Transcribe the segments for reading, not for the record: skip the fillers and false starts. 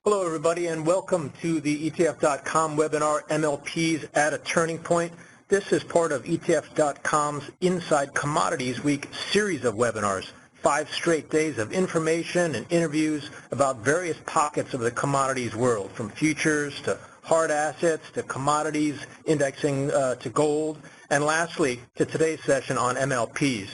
Hello everybody and welcome to the ETF.com webinar, MLPs at a Turning Point. This is part of ETF.com's Inside Commodities Week series of webinars. 5 straight days of information and interviews about various pockets of the commodities world, from futures to hard assets to commodities, indexing to gold, and lastly to today's session on MLPs.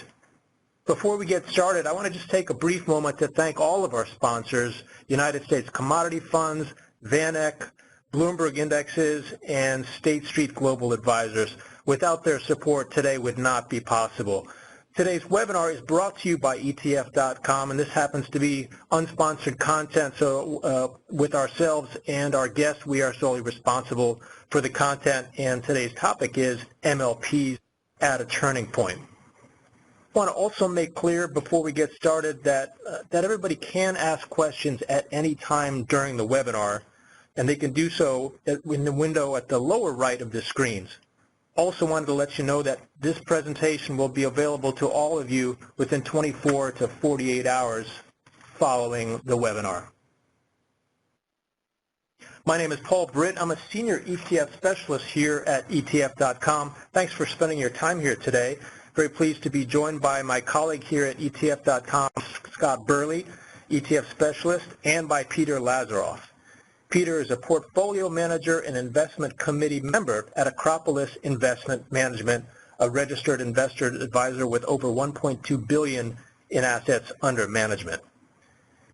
Before we get started, I want to just take a brief moment to thank all of our sponsors, United States Commodity Funds, VanEck, Bloomberg Indexes, and State Street Global Advisors. Without their support, today would not be possible. Today's webinar is brought to you by ETF.com, and this happens to be unsponsored content, so with ourselves and our guests, we are solely responsible for the content, and today's topic is MLPs at a Turning Point. I want to also make clear before we get started that everybody can ask questions at any time during the webinar, and they can do so in the window at the lower right of the screens. Also wanted to let you know that this presentation will be available to all of you within 24 to 48 hours following the webinar. My name is Paul Britt. I'm a senior ETF specialist here at ETF.com. Thanks for spending your time here today. Very pleased to be joined by my colleague here at ETF.com, Scott Burley, ETF specialist, and by Peter Lazaroff. Peter is a portfolio manager and investment committee member at Acropolis Investment Management, a registered investor advisor with over $1.2 billion in assets under management.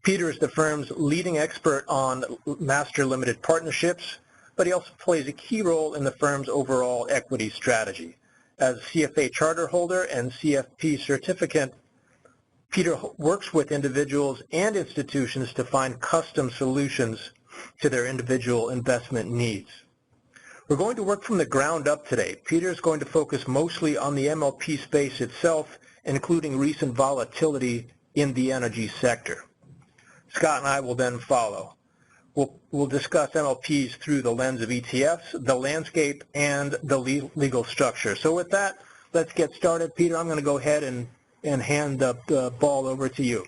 Peter is the firm's leading expert on master limited partnerships, but he also plays a key role in the firm's overall equity strategy. As CFA charter holder and CFP certificate, Peter works with individuals and institutions to find custom solutions to their individual investment needs. We're going to work from the ground up today. Peter is going to focus mostly on the MLP space itself, including recent volatility in the energy sector. Scott and I will then follow. We'll discuss MLPs through the lens of ETFs, the landscape, and the legal structure. So with that, let's get started. Peter, I'm going to go ahead and hand the ball over to you.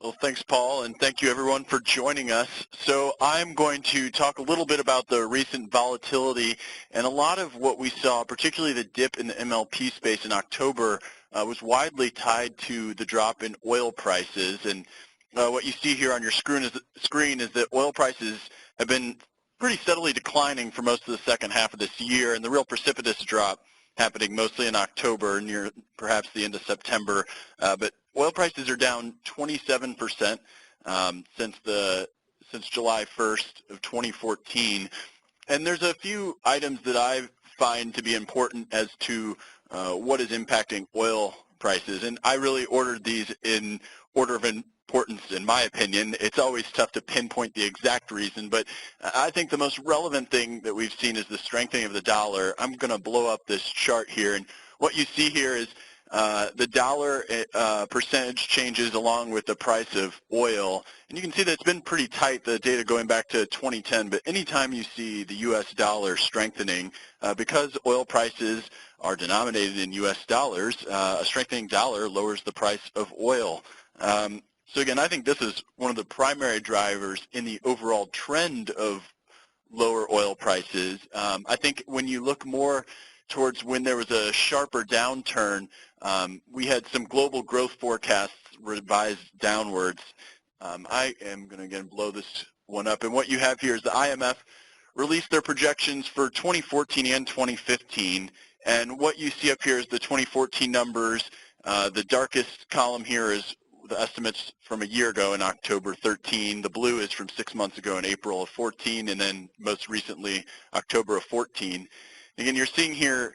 Well, thanks, Paul, and thank you, everyone, for joining us. So I'm going to talk a little bit about the recent volatility, and a lot of what we saw, particularly the dip in the MLP space in October, was widely tied to the drop in oil prices. And what you see here on your screen is that oil prices have been pretty steadily declining for most of the second half of this year, and the real precipitous drop happening mostly in October, near perhaps the end of September. But oil prices are down 27% since July 1st of 2014. And there's a few items that I find to be important as to what is impacting oil prices. And I really ordered these in order of importance, in my opinion. It's always tough to pinpoint the exact reason, but I think the most relevant thing that we've seen is the strengthening of the dollar. I'm going to blow up this chart here, and what you see here is the dollar percentage changes along with the price of oil, and you can see that it's been pretty tight, the data going back to 2010, but anytime you see the U.S. dollar strengthening, because oil prices are denominated in U.S. dollars, a strengthening dollar lowers the price of oil. So again, I think this is one of the primary drivers in the overall trend of lower oil prices. I think when you look more towards when there was a sharper downturn, we had some global growth forecasts revised downwards. I am going to again blow this one up, and what you have here is the IMF released their projections for 2014 and 2015, and what you see up here is the 2014 numbers. The darkest column here is the estimates from a year ago in October 13. The blue is from 6 months ago in April of 14, and then most recently October of 14. Again, you're seeing here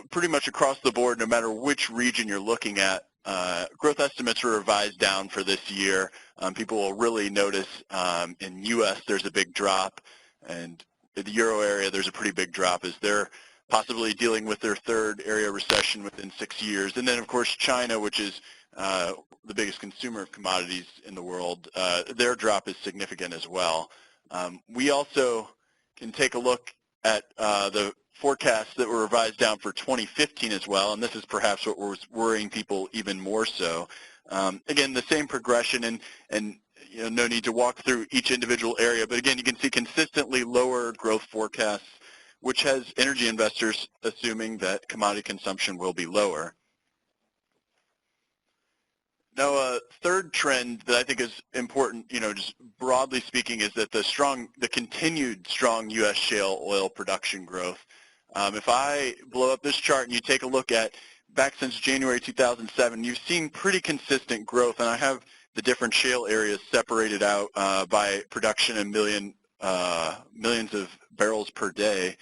pretty much across the board, no matter which region you're looking at, growth estimates are revised down for this year. People will really notice in U.S. there's a big drop, and in the Euro area there's a pretty big drop as they're possibly dealing with their third area recession within 6 years. And then, of course, China, which is the biggest consumer of commodities in the world, their drop is significant as well. We also can take a look at the forecasts that were revised down for 2015 as well, and this is perhaps what was worrying people even more so. Again, the same progression, and no need to walk through each individual area, but again, you can see consistently lower growth forecasts, which has energy investors assuming that commodity consumption will be lower. Now, a third trend that I think is important, just broadly speaking, is that the continued strong U.S. shale oil production growth. If I blow up this chart and you take a look at back since January 2007, you've seen pretty consistent growth, and I have the different shale areas separated out by production and millions of barrels per day.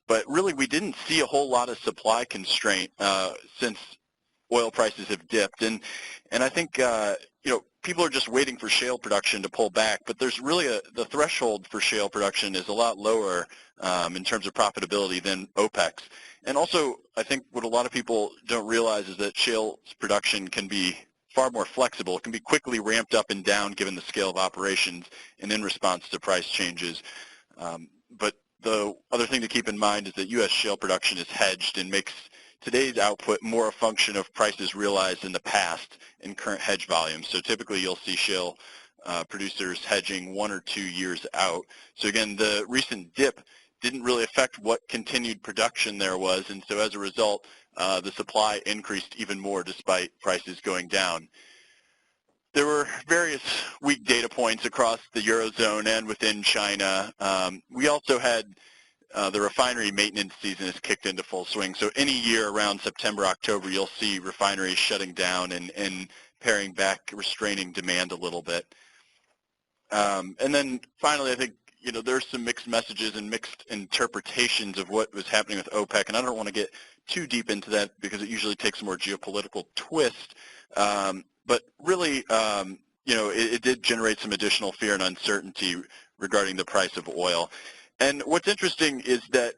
But really, we didn't see a whole lot of supply constraint since oil prices have dipped, and I think people are just waiting for shale production to pull back. But there's really the threshold for shale production is a lot lower in terms of profitability than OPEC's. And also, I think what a lot of people don't realize is that shale's production can be far more flexible. It can be quickly ramped up and down given the scale of operations and in response to price changes. But the other thing to keep in mind is that U.S. shale production is hedged and makes today's output more a function of prices realized in the past in current hedge volumes. So typically you'll see shale producers hedging 1 or 2 years out. So again, the recent dip didn't really affect what continued production there was, and so as a result, the supply increased even more despite prices going down. There were various weak data points across the Eurozone and within China. We also had the refinery maintenance season has kicked into full swing. So any year around September, October, you'll see refineries shutting down and paring back, restraining demand a little bit. And then finally, I think there's some mixed messages and mixed interpretations of what was happening with OPEC, and I don't want to get too deep into that because it usually takes a more geopolitical twist. But really, it did generate some additional fear and uncertainty regarding the price of oil. And what's interesting is that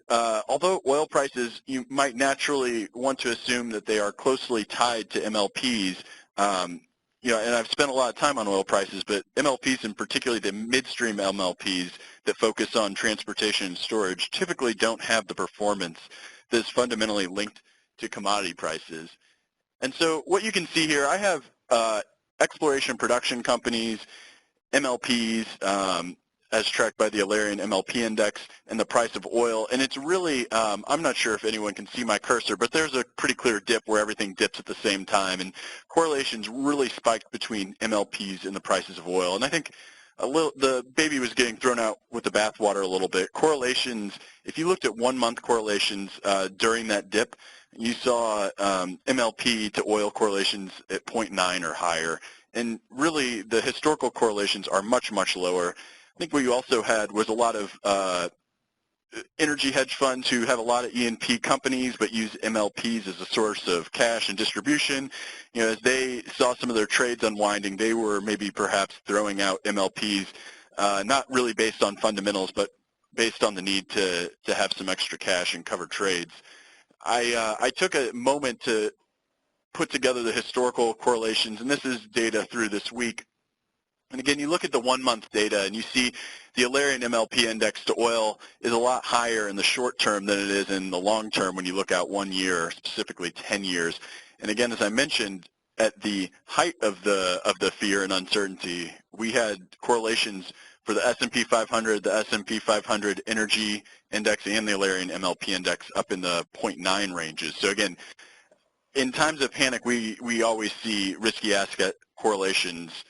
although oil prices, you might naturally want to assume that they are closely tied to MLPs, and I've spent a lot of time on oil prices, but MLPs, and particularly the midstream MLPs that focus on transportation and storage, typically don't have the performance that is fundamentally linked to commodity prices. And so what you can see here, I have exploration production companies, MLPs, as tracked by the Alerian MLP Index, and the price of oil. And it's really, I'm not sure if anyone can see my cursor, but there's a pretty clear dip where everything dips at the same time. And correlations really spiked between MLPs and the prices of oil. And I think the baby was getting thrown out with the bathwater a little bit. Correlations, if you looked at 1-month correlations during that dip, you saw MLP to oil correlations at 0.9 or higher. And really, the historical correlations are much, much lower. I think what you also had was a lot of energy hedge funds who have a lot of E&P companies but use MLPs as a source of cash and distribution. As they saw some of their trades unwinding, they were maybe perhaps throwing out MLPs, not really based on fundamentals, but based on the need to have some extra cash and cover trades. I took a moment to put together the historical correlations, and this is data through this week. And again, you look at the 1-month data and you see the Alerian MLP index to oil is a lot higher in the short term than it is in the long term when you look out 1 year, specifically 10 years. And again, as I mentioned, at the height of the fear and uncertainty, we had correlations for the S&P 500, the S&P 500 energy index, and the Alerian MLP index up in the 0.9 ranges. So again, in times of panic, we always see risky asset correlations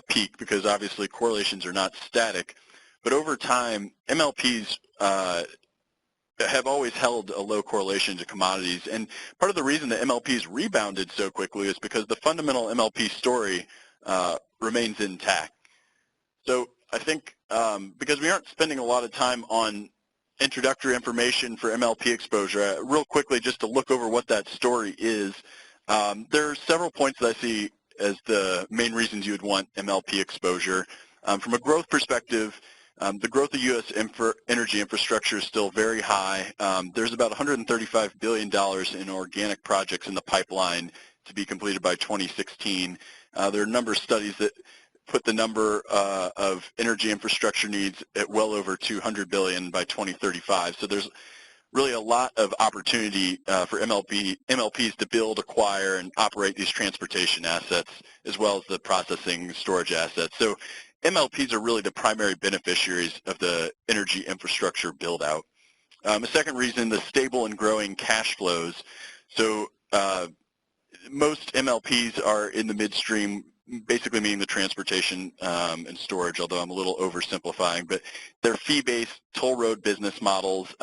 peak because obviously correlations are not static. But over time, MLPs have always held a low correlation to commodities. And part of the reason that MLPs rebounded so quickly is because the fundamental MLP story remains intact. So I think because we aren't spending a lot of time on introductory information for MLP exposure, real quickly just to look over what that story is, there are several points that I see as the main reasons you would want MLP exposure. From a growth perspective, the growth of U.S. energy infrastructure is still very high. There's about $135 billion in organic projects in the pipeline to be completed by 2016. There are a number of studies that put the number of energy infrastructure needs at well over $200 billion by 2035. So there's really a lot of opportunity for MLPs to build, acquire, and operate these transportation assets, as well as the processing and storage assets. So MLPs are really the primary beneficiaries of the energy infrastructure build-out. A second reason, the stable and growing cash flows. So most MLPs are in the midstream, basically meaning the transportation and storage, although I'm a little oversimplifying, but they're fee-based toll road business models.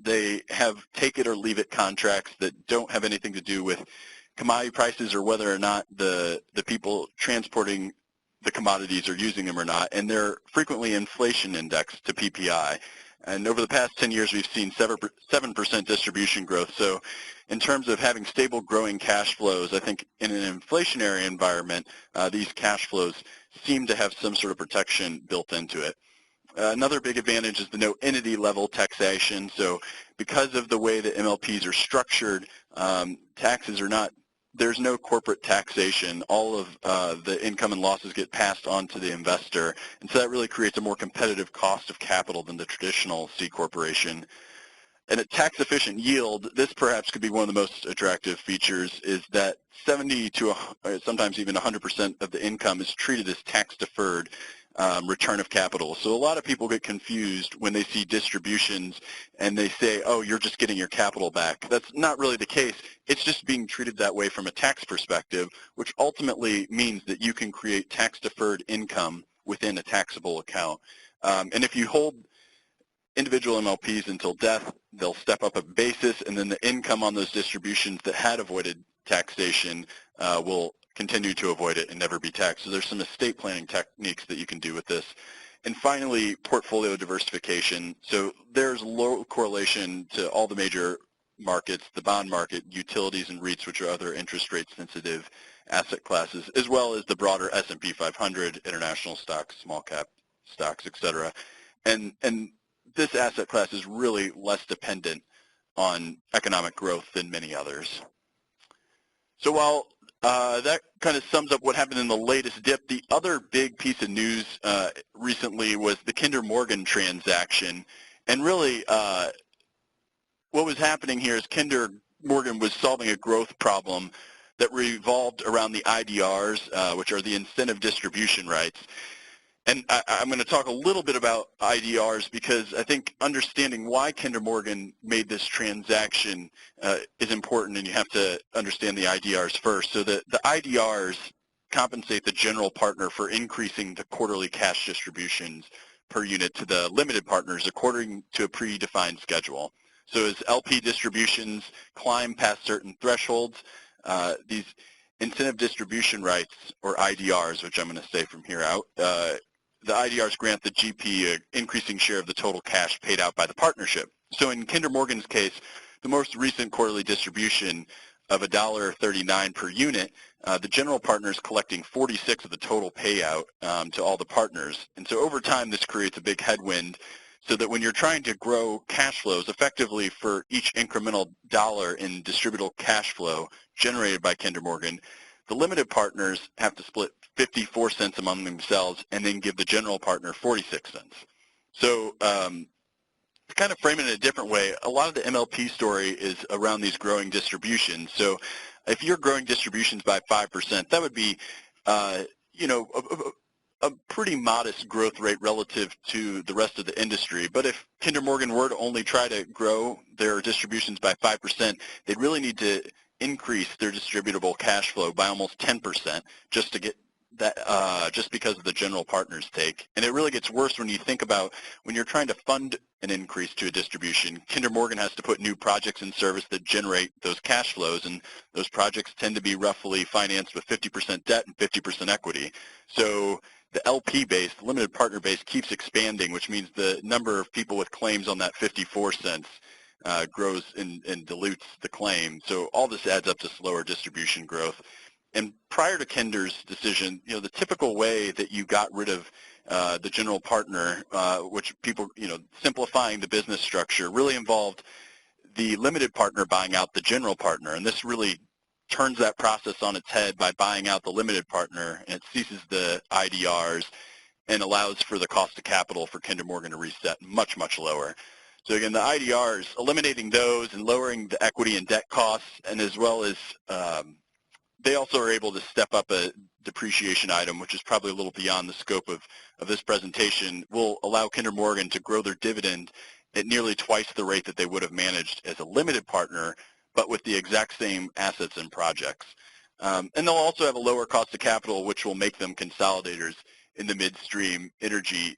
They have take it or leave it contracts that don't have anything to do with commodity prices or whether or not the people transporting the commodities are using them or not, and they're frequently inflation indexed to PPI. And over the past 10 years, we've seen 7% distribution growth. So in terms of having stable growing cash flows, I think in an inflationary environment, these cash flows seem to have some sort of protection built into it. Another big advantage is the no entity level taxation. So because of the way that MLPs are structured, taxes are not, there's no corporate taxation. All of the income and losses get passed on to the investor. And so that really creates a more competitive cost of capital than the traditional C corporation. And a tax-efficient yield, this perhaps could be one of the most attractive features, is that 70 to sometimes even 100% of the income is treated as tax-deferred return of capital. So a lot of people get confused when they see distributions and they say, oh, you're just getting your capital back. That's not really the case. It's just being treated that way from a tax perspective, which ultimately means that you can create tax-deferred income within a taxable account. And if you hold individual MLPs until death, they'll step up a basis, and then the income on those distributions that had avoided taxation will continue to avoid it and never be taxed. So there's some estate planning techniques that you can do with this. And finally, portfolio diversification. So there's low correlation to all the major markets, the bond market, utilities, and REITs, which are other interest rate sensitive asset classes, as well as the broader S&P 500, international stocks, small cap stocks, et cetera. And this asset class is really less dependent on economic growth than many others. So while that kind of sums up what happened in the latest dip, the other big piece of news recently was the Kinder Morgan transaction. And really what was happening here is Kinder Morgan was solving a growth problem that revolved around the IDRs, which are the incentive distribution rights. And I'm going to talk a little bit about IDRs because I think understanding why Kinder Morgan made this transaction is important, and you have to understand the IDRs first. So the IDRs compensate the general partner for increasing the quarterly cash distributions per unit to the limited partners according to a predefined schedule. So as LP distributions climb past certain thresholds, these incentive distribution rights, or IDRs, which I'm going to say from here out, the IDRs grant the GP an increasing share of the total cash paid out by the partnership. So in Kinder Morgan's case, the most recent quarterly distribution of $1.39 per unit, the general partner is collecting 46 of the total payout to all the partners. And so over time, this creates a big headwind so that when you're trying to grow cash flows effectively for each incremental dollar in distributable cash flow generated by Kinder Morgan, the limited partners have to split 54 cents among themselves and then give the general partner 46 cents. So to kind of frame it in a different way, a lot of the MLP story is around these growing distributions. So if you're growing distributions by 5%, that would be, you know, a pretty modest growth rate relative to the rest of the industry. But if Kinder Morgan were to only try to grow their distributions by 5%, they'd really need to increase their distributable cash flow by almost 10% just to get that, just because of the general partner's take. And it really gets worse when you think about when you're trying to fund an increase to a distribution. Kinder Morgan has to put new projects in service that generate those cash flows, and those projects tend to be roughly financed with 50% debt and 50% equity. So the LP base, the limited partner base, keeps expanding, which means the number of people with claims on that 54 cents grows and dilutes the claim. So all this adds up to slower distribution growth. And prior to Kinder's decision, you know, the typical way that you got rid of the general partner, which people, you know, simplifying the business structure, really involved the limited partner buying out the general partner. And this really turns that process on its head by buying out the limited partner, and it ceases the IDRs and allows for the cost of capital for Kinder Morgan to reset much, much lower. So again, the IDRs, eliminating those and lowering the equity and debt costs, and as well as they also are able to step up a depreciation item, which is probably a little beyond the scope of this presentation, will allow Kinder Morgan to grow their dividend at nearly twice the rate that they would have managed as a limited partner, but with the exact same assets and projects. And they'll also have a lower cost of capital, which will make them consolidators in the midstream energy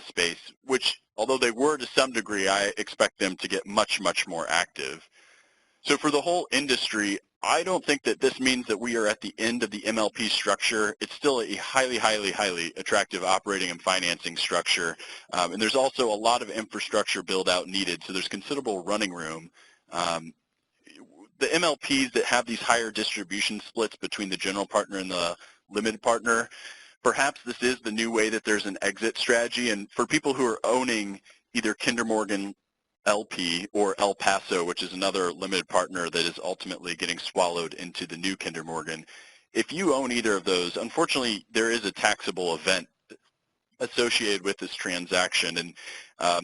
space, which, although they were to some degree, I expect them to get much, much more active. So for the whole industry, I don't think that this means that we are at the end of the MLP structure. It's still a highly, highly, highly attractive operating and financing structure. And there's also a lot of infrastructure build-out needed, so there's considerable running room. The MLPs that have these higher distribution splits between the general partner and the limited partner, perhaps this is the new way that there's an exit strategy. And for people who are owning either Kinder Morgan LP or El Paso, which is another limited partner that is ultimately getting swallowed into the new Kinder Morgan, if you own either of those, unfortunately, there is a taxable event associated with this transaction, and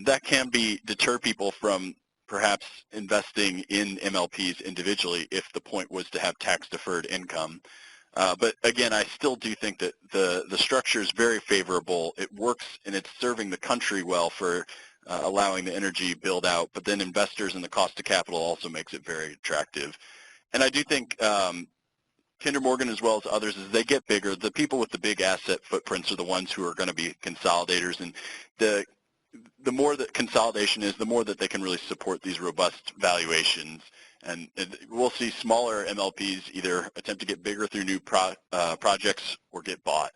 that can deter people from perhaps investing in MLPs individually if the point was to have tax-deferred income. But again, I still do think that the structure is very favorable. It works, and it's serving the country well for allowing the energy build out, but then investors and the cost of capital also makes it very attractive. And I do think Kinder Morgan, as well as others, as they get bigger, the people with the big asset footprints are the ones who are going to be consolidators, and the more that consolidation is, the more that they can really support these robust valuations. And we'll see smaller MLPs either attempt to get bigger through new projects or get bought.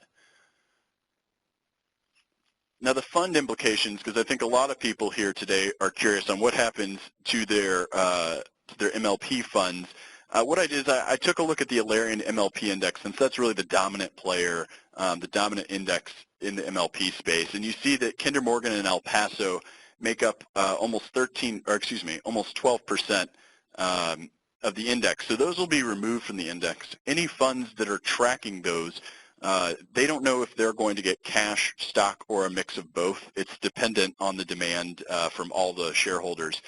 Now the fund implications, because I think a lot of people here today are curious on what happens to their MLP funds. What I did is I took a look at the Alerian MLP index, since that's really the dominant player, the dominant index in the MLP space. And you see that Kinder Morgan and El Paso make up almost 12% of the index. So those will be removed from the index. Any funds that are tracking those, they don't know if they're going to get cash, stock, or a mix of both. It's dependent on the demand from all the shareholders.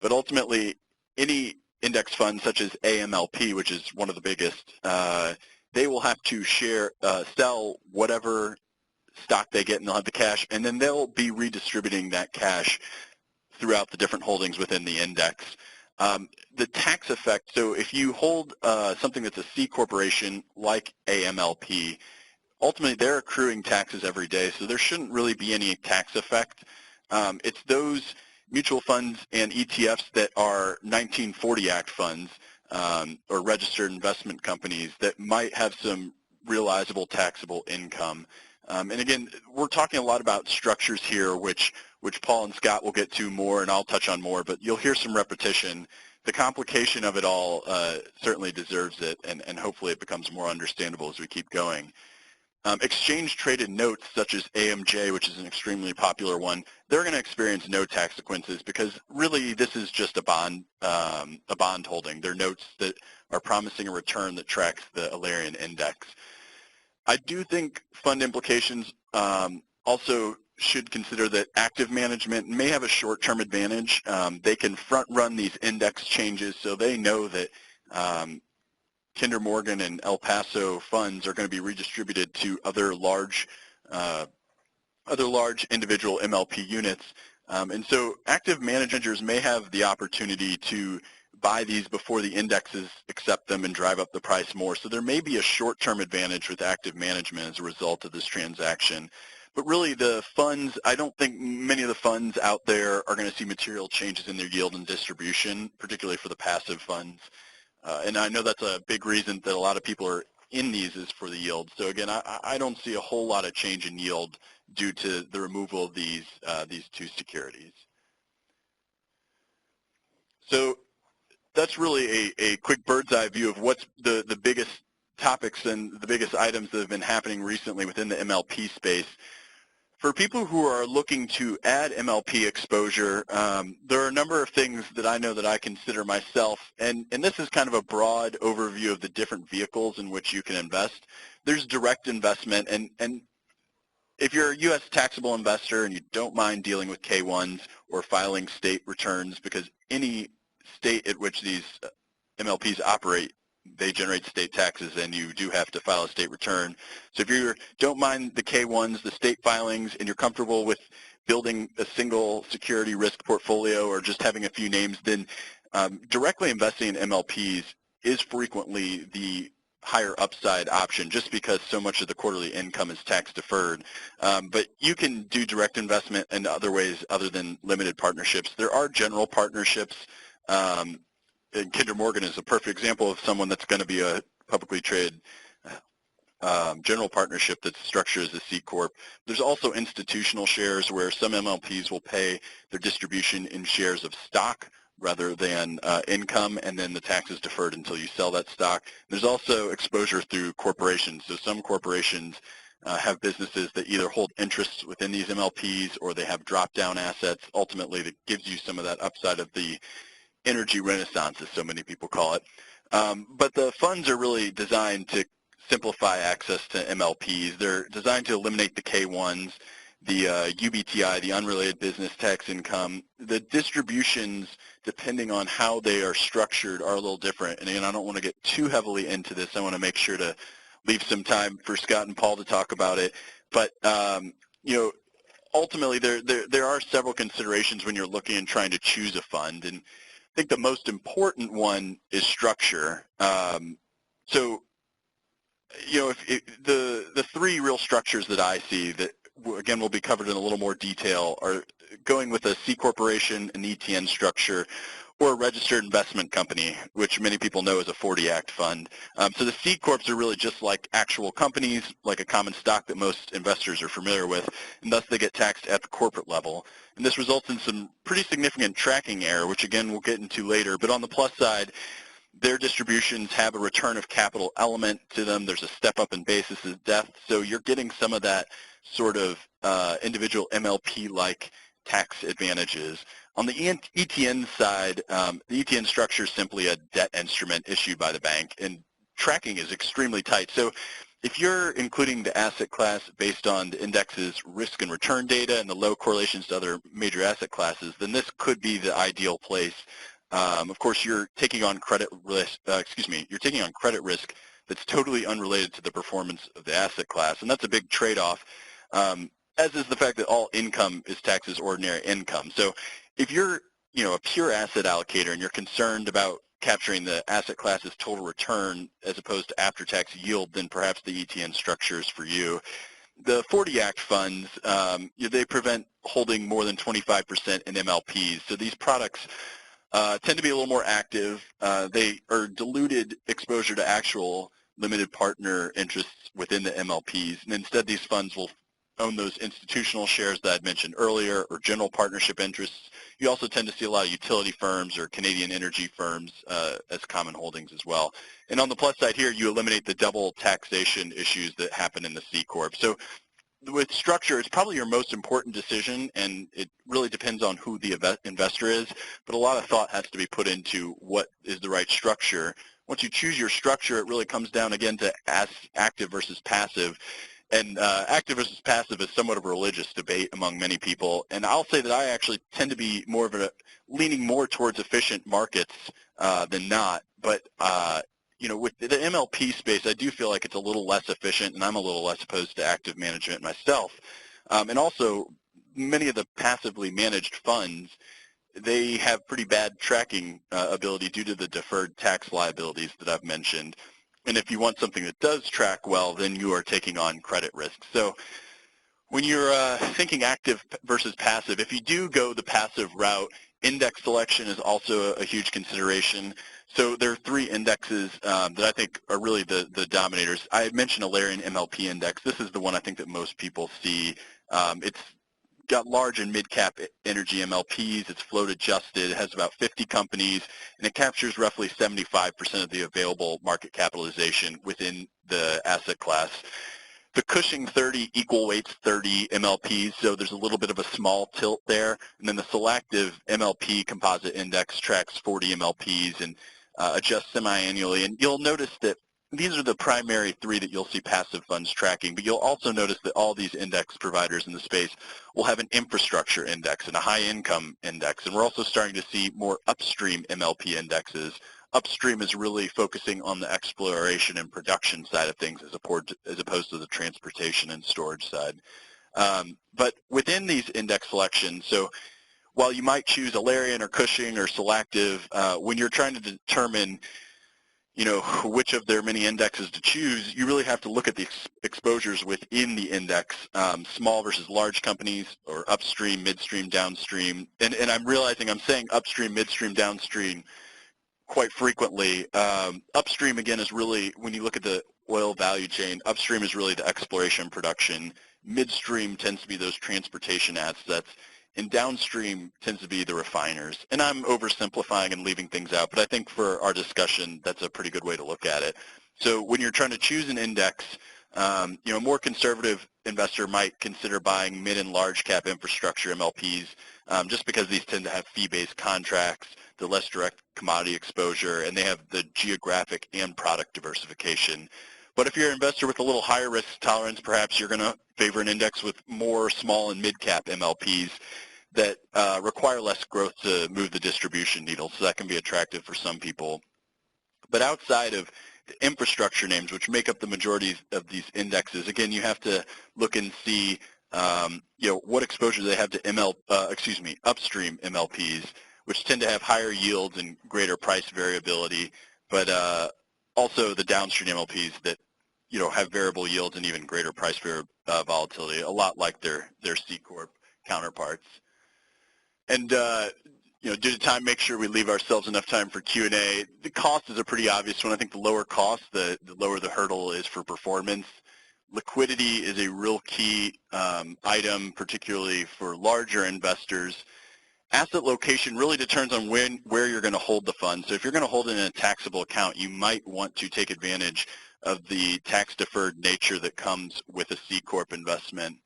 But ultimately, any index fund such as AMLP, which is one of the biggest, they will have to sell whatever stock they get, and they'll have the cash, and then they'll be redistributing that cash throughout the different holdings within the index. The tax effect, so if you hold something that's a C corporation like AMLP, ultimately they're accruing taxes every day, so there shouldn't really be any tax effect. It's those mutual funds and ETFs that are 1940 Act funds or registered investment companies that might have some realizable taxable income. And again, we're talking a lot about structures here, which Paul and Scott will get to more, and I'll touch on more, but you'll hear some repetition. The complication of it all certainly deserves it, and hopefully it becomes more understandable as we keep going. Exchange-traded notes such as AMJ, which is an extremely popular one, they're going to experience no tax consequences because really this is just a bond holding. They're notes that are promising a return that tracks the Alerian index. I do think fund implications also should consider that active management may have a short-term advantage. They can front-run these index changes, so they know that Kinder Morgan and El Paso funds are going to be redistributed to other large individual MLP units. And so active managers may have the opportunity to buy these before the indexes accept them and drive up the price more. So there may be a short-term advantage with active management as a result of this transaction. But really the funds, I don't think many of the funds out there are going to see material changes in their yield and distribution, particularly for the passive funds. And I know that's a big reason that a lot of people are in these is for the yield. So again, I don't see a whole lot of change in yield due to the removal of these two securities. So that's really a quick bird's eye view of what's the biggest topics and the biggest items that have been happening recently within the MLP space. For people who are looking to add MLP exposure, there are a number of things that I know that I consider myself, and this is kind of a broad overview of the different vehicles in which you can invest. There's direct investment, and if you're a U.S. taxable investor and you don't mind dealing with K-1s or filing state returns, because any state at which these MLPs operate, they generate state taxes, and you do have to file a state return. So if you don't mind the K-1s, the state filings, and you're comfortable with building a single security risk portfolio or just having a few names, then directly investing in MLPs is frequently the higher upside option, just because so much of the quarterly income is tax deferred. But you can do direct investment in other ways other than limited partnerships. There are general partnerships. And Kinder Morgan is a perfect example of someone that's going to be a publicly traded general partnership that's structured as a C Corp. There's also institutional shares where some MLPs will pay their distribution in shares of stock rather than income, and then the tax is deferred until you sell that stock. There's also exposure through corporations. So some corporations have businesses that either hold interests within these MLPs or they have drop-down assets. Ultimately, that gives you some of that upside of the energy renaissance, as so many people call it. But the funds are really designed to simplify access to MLPs. They're designed to eliminate the K-1s, the UBTI, the unrelated business tax income. The distributions, depending on how they are structured, are a little different. And again, I don't want to get too heavily into this. I want to make sure to leave some time for Scott and Paul to talk about it. But you know, ultimately, there are several considerations when you're looking and trying to choose a fund. And I think the most important one is structure. So, you know, the three real structures that I see that, again, will be covered in a little more detail are going with a C corporation, an ETN structure, or a registered investment company, which many people know is a 40 Act fund. So the C Corps are really just like actual companies, like a common stock that most investors are familiar with, and thus they get taxed at the corporate level. And this results in some pretty significant tracking error, which again we'll get into later. But on the plus side, their distributions have a return of capital element to them. There's a step up in basis as death. So you're getting some of that sort of individual MLP-like tax advantages. On the ETN side, the ETN structure is simply a debt instrument issued by the bank, and tracking is extremely tight. So if you're including the asset class based on the index's risk and return data and the low correlations to other major asset classes, then this could be the ideal place. Of course, you're taking on credit risk. You're taking on credit risk that's totally unrelated to the performance of the asset class, and that's a big trade-off. As is the fact that all income is taxed as ordinary income. So if you're, you know, a pure asset allocator and you're concerned about capturing the asset class's total return as opposed to after-tax yield, then perhaps the ETN structure is for you. The 40 Act funds, they prevent holding more than 25% in MLPs. So these products tend to be a little more active. They are diluted exposure to actual limited partner interests within the MLPs, and instead these funds will own those institutional shares that I'd mentioned earlier or general partnership interests. You also tend to see a lot of utility firms or Canadian energy firms as common holdings as well. And on the plus side here, you eliminate the double taxation issues that happen in the C Corp. So with structure, it's probably your most important decision, and it really depends on who the investor is, but a lot of thought has to be put into what is the right structure. Once you choose your structure, it really comes down again to active versus passive. And active versus passive is somewhat of a religious debate among many people. And I'll say that I actually tend to be more of leaning more towards efficient markets than not. But, you know, with the MLP space, I do feel like it's a little less efficient, and I'm a little less opposed to active management myself. And also, many of the passively managed funds, they have pretty bad tracking ability due to the deferred tax liabilities that I've mentioned. And if you want something that does track well, then you are taking on credit risk. So when you're thinking active versus passive, if you do go the passive route, index selection is also a huge consideration. So there are three indexes that I think are really the dominators. I had mentioned a Alerian MLP index. This is the one I think that most people see. It's got large and mid-cap energy MLPs. It's float adjusted. It has about 50 companies, and it captures roughly 75% of the available market capitalization within the asset class. The Cushing 30 equal weights 30 MLPs, so there's a little bit of a small tilt there. And then the Selective MLP Composite Index tracks 40 MLPs and adjusts semi-annually. And you'll notice that these are the primary three that you'll see passive funds tracking, but you'll also notice that all these index providers in the space will have an infrastructure index and a high income index, and we're also starting to see more upstream MLP indexes. Upstream is really focusing on the exploration and production side of things as opposed to the transportation and storage side. But within these index selections, so while you might choose Alerian or Cushing or Selective, when you're trying to determine which of their many indexes to choose, you really have to look at the exposures within the index, small versus large companies, or upstream, midstream, downstream. And I'm realizing I'm saying upstream, midstream, downstream quite frequently. Upstream, again, is really, when you look at the oil value chain, upstream is really the exploration production. Midstream tends to be those transportation assets, and downstream tends to be the refiners. And I'm oversimplifying and leaving things out, but I think for our discussion, that's a pretty good way to look at it. So when you're trying to choose an index, a more conservative investor might consider buying mid and large cap infrastructure MLPs, just because these tend to have fee-based contracts, the less direct commodity exposure, and they have the geographic and product diversification. But if you're an investor with a little higher risk tolerance, perhaps you're going to favor an index with more small and mid-cap MLPs that require less growth to move the distribution needle, so that can be attractive for some people. But outside of the infrastructure names, which make up the majority of these indexes, again, you have to look and see what exposure they have to upstream MLPs, which tend to have higher yields and greater price variability, but also the downstream MLPs that have variable yields and even greater price volatility, a lot like their CCorp counterparts. And due to time, make sure we leave ourselves enough time for Q&A. The cost is a pretty obvious one. I think the lower cost, the lower the hurdle is for performance. Liquidity is a real key item, particularly for larger investors. Asset location really determines on where you're going to hold the fund. So if you're going to hold it in a taxable account, you might want to take advantage of the tax-deferred nature that comes with a C-Corp investment.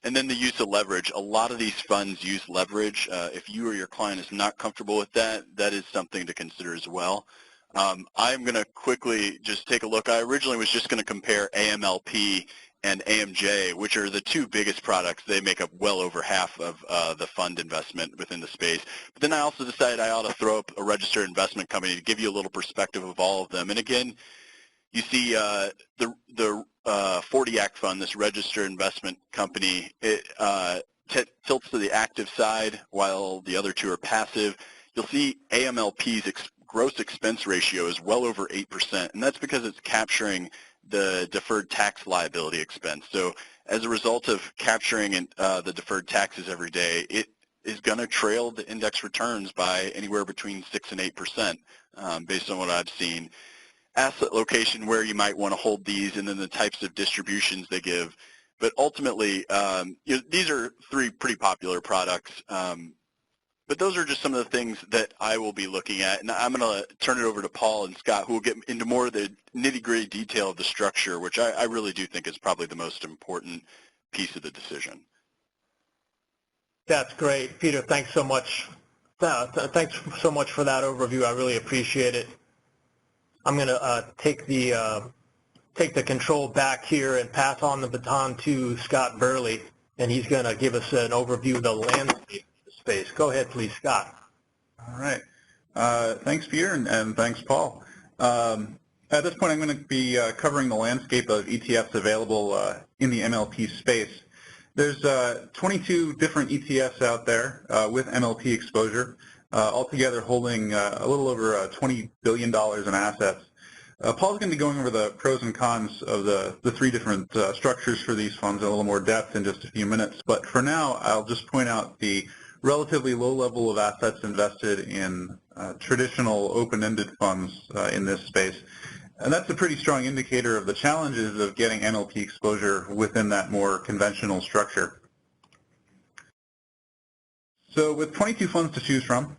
And then the use of leverage. A lot of these funds use leverage. If you or your client is not comfortable with that, that is something to consider as well. I'm going to quickly just take a look. I originally was just going to compare AMLP and AMJ, which are the two biggest products. They make up well over half of the fund investment within the space. But then I also decided I ought to throw up a registered investment company to give you a little perspective of all of them. And again, you see the 40 Act fund, this registered investment company, it tilts to the active side while the other two are passive. You'll see AMLP's gross expense ratio is well over 8%, and that's because it's capturing the deferred tax liability expense. So as a result of capturing the deferred taxes every day, it is going to trail the index returns by anywhere between 6 and 8%, based on what I've seen. Asset location, where you might want to hold these, and then the types of distributions they give. But ultimately, these are three pretty popular products. But those are just some of the things that I will be looking at. And I'm going to turn it over to Paul and Scott, who will get into more of the nitty-gritty detail of the structure, which I really do think is probably the most important piece of the decision. That's great. Peter, thanks so much. Thanks so much for that overview. I really appreciate it. I'm going to take the control back here and pass on the baton to Scott Burley, and he's going to give us an overview of the landscape of the space. Go ahead, please, Scott. All right. Thanks, Peter, and thanks, Paul. At this point, I'm going to be covering the landscape of ETFs available in the MLP space. There's 22 different ETFs out there with MLP exposure, altogether holding a little over $20 billion in assets. Paul's going to be going over the pros and cons of the three different structures for these funds in a little more depth in just a few minutes. But for now, I'll just point out the relatively low level of assets invested in traditional open-ended funds in this space. And that's a pretty strong indicator of the challenges of getting MLP exposure within that more conventional structure. So with 22 funds to choose from,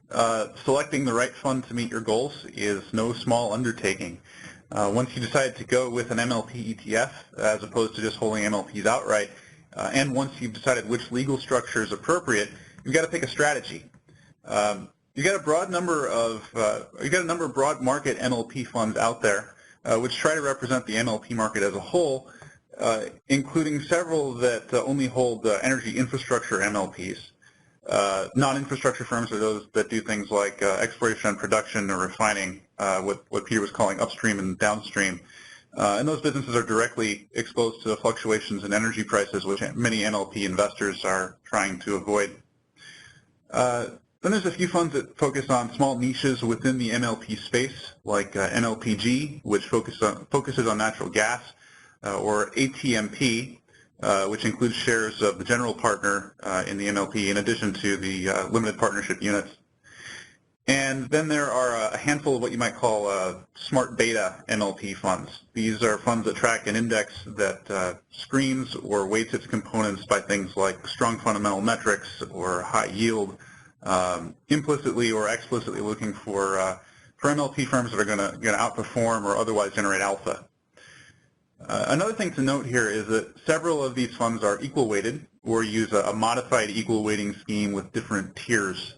selecting the right fund to meet your goals is no small undertaking. Once you decide to go with an MLP ETF as opposed to just holding MLPs outright, and once you've decided which legal structure is appropriate, you've got to pick a strategy. You've got a number of broad market MLP funds out there, which try to represent the MLP market as a whole, including several that only hold energy infrastructure MLPs. Non-infrastructure firms are those that do things like exploration and production or refining, what Peter was calling upstream and downstream. And those businesses are directly exposed to the fluctuations in energy prices, which many MLP investors are trying to avoid. Then there's a few funds that focus on small niches within the MLP space, like MLPG, which focuses on natural gas, or ATMP, which includes shares of the general partner in the MLP in addition to the limited partnership units. And then there are a handful of what you might call smart beta MLP funds. These are funds that track an index that screens or weights its components by things like strong fundamental metrics or high yield, implicitly or explicitly looking for MLP firms that are going to outperform or otherwise generate alpha. Another thing to note here is that several of these funds are equal weighted or use a modified equal weighting scheme with different tiers.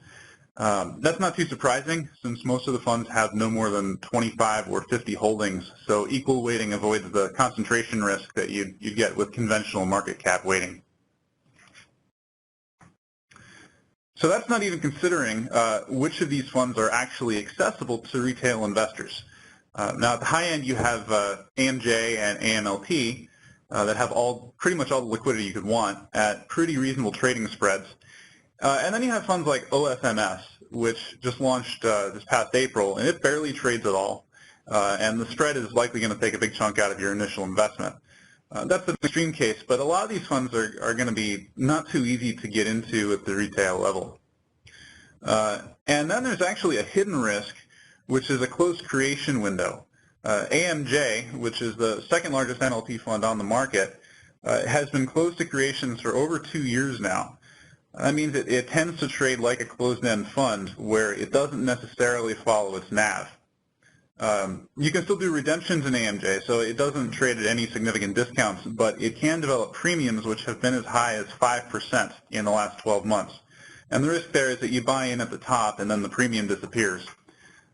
That's not too surprising since most of the funds have no more than 25 or 50 holdings, so equal weighting avoids the concentration risk that you get with conventional market cap weighting. So that's not even considering which of these funds are actually accessible to retail investors. Now at the high end you have AMJ and AMLP that have pretty much all the liquidity you could want at pretty reasonable trading spreads. And then you have funds like OSMS, which just launched this past April, and it barely trades at all. And the spread is likely going to take a big chunk out of your initial investment. That's an extreme case, but a lot of these funds are going to be not too easy to get into at the retail level. And then there's actually a hidden risk, which is a closed creation window. AMJ, which is the second largest MLP fund on the market, has been closed to creations for over 2 years now. That means it tends to trade like a closed-end fund where it doesn't necessarily follow its NAV. You can still do redemptions in AMJ, so it doesn't trade at any significant discounts, but it can develop premiums which have been as high as 5% in the last 12 months. And the risk there is that you buy in at the top and then the premium disappears.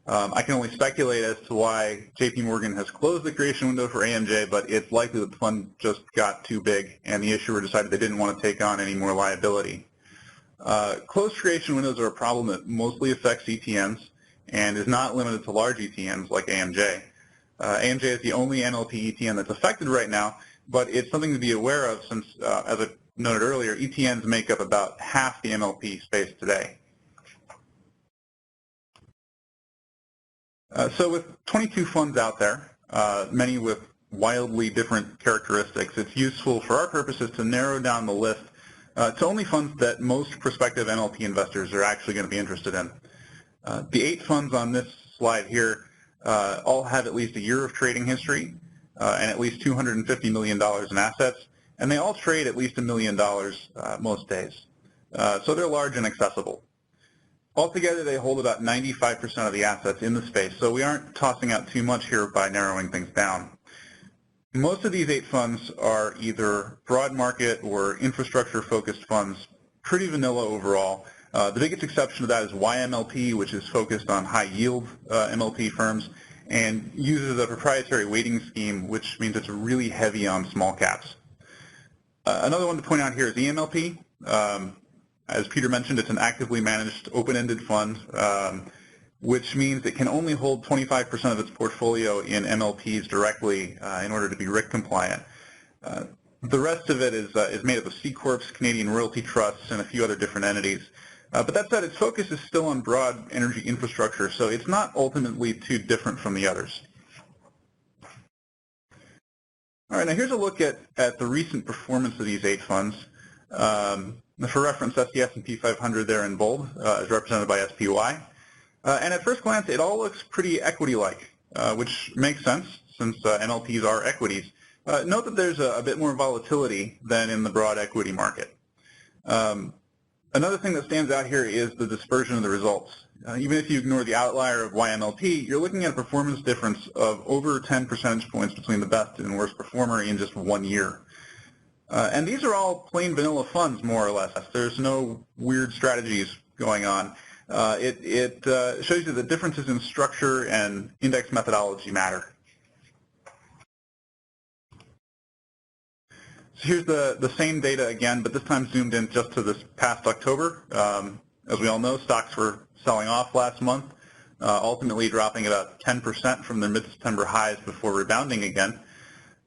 I can only speculate as to why JP Morgan has closed the creation window for AMJ, but it's likely that the fund just got too big and the issuer decided they didn't want to take on any more liability. Closed creation windows are a problem that mostly affects ETNs and is not limited to large ETNs like AMJ. AMJ is the only MLP ETN that's affected right now, but it's something to be aware of since, as I noted earlier, ETNs make up about half the MLP space today. So with 22 funds out there, many with wildly different characteristics, it's useful for our purposes to narrow down the list to only funds that most prospective MLP investors are actually going to be interested in. The 8 funds on this slide here all have at least a year of trading history and at least $250 million in assets, and they all trade at least $1 million most days. So they're large and accessible. Altogether, they hold about 95% of the assets in the space, so we aren't tossing out too much here by narrowing things down. Most of these 8 funds are either broad market or infrastructure-focused funds, pretty vanilla overall. The biggest exception to that is YMLP, which is focused on high-yield MLP firms and uses a proprietary weighting scheme, which means it's really heavy on small caps. Another one to point out here is EMLP. As Peter mentioned, it's an actively managed open-ended fund, which means it can only hold 25% of its portfolio in MLPs directly in order to be RIC compliant. The rest of it is made up of CCorps, Canadian royalty trusts, and a few other different entities. But that said, its focus is still on broad energy infrastructure, so it's not ultimately too different from the others. All right, now here's a look at the recent performance of these 8 funds. For reference, that's the S&P 500 there in bold, is represented by SPY. And at first glance, it all looks pretty equity-like, which makes sense since MLPs are equities. Note that there's a bit more volatility than in the broad equity market. Another thing that stands out here is the dispersion of the results. Even if you ignore the outlier of YMLP, you're looking at a performance difference of over 10 percentage points between the best and worst performer in just 1 year. And these are all plain vanilla funds, more or less. There's no weird strategies going on. It shows you the differences in structure and index methodology matter. So here's the same data again, but this time zoomed in just to this past October. As we all know, stocks were selling off last month, ultimately dropping about 10% from their mid-September highs before rebounding again.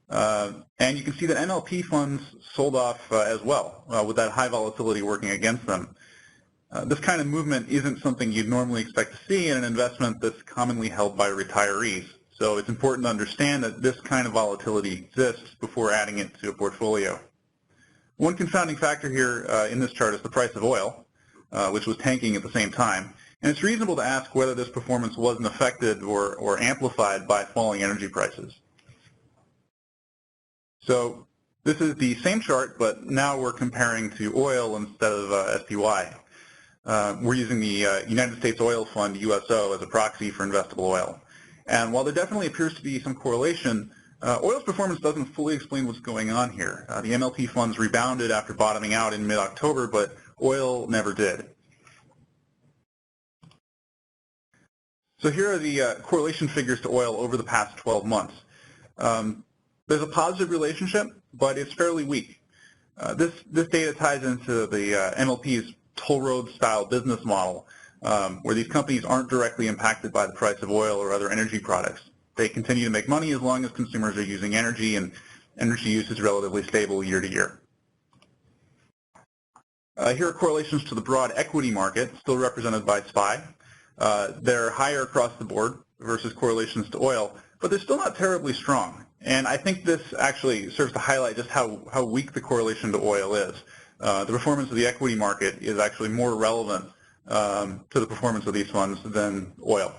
And you can see that MLP funds sold off as well, with that high volatility working against them. This kind of movement isn't something you'd normally expect to see in an investment that's commonly held by retirees. So it's important to understand that this kind of volatility exists before adding it to a portfolio. One confounding factor here in this chart is the price of oil, which was tanking at the same time. And it's reasonable to ask whether this performance wasn't affected or amplified by falling energy prices. So this is the same chart, but now we're comparing to oil instead of SPY. We're using the United States Oil Fund, USO, as a proxy for investable oil. And while there definitely appears to be some correlation, oil's performance doesn't fully explain what's going on here. The MLP funds rebounded after bottoming out in mid-October, but oil never did. So here are the correlation figures to oil over the past 12 months. There's a positive relationship, but it's fairly weak. This data ties into the MLP's toll road style business model, where these companies aren't directly impacted by the price of oil or other energy products. They continue to make money as long as consumers are using energy, and energy use is relatively stable year to year. Here are correlations to the broad equity market, still represented by SPY. They're higher across the board versus correlations to oil, but they're still not terribly strong. And I think this actually serves to highlight just how weak the correlation to oil is. The performance of the equity market is actually more relevant to the performance of these funds than oil.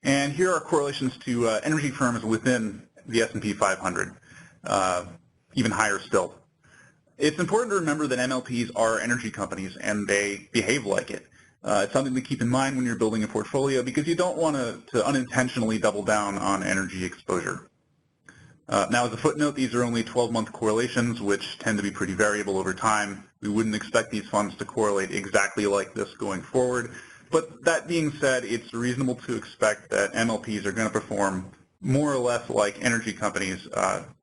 And here are correlations to energy firms within the S&P 500, even higher still. It's important to remember that MLPs are energy companies and they behave like it. It's something to keep in mind when you're building a portfolio because you don't want to unintentionally double down on energy exposure. Now, as a footnote, these are only 12-month correlations, which tend to be pretty variable over time. We wouldn't expect these funds to correlate exactly like this going forward. But that being said, it's reasonable to expect that MLPs are going to perform more or less like energy companies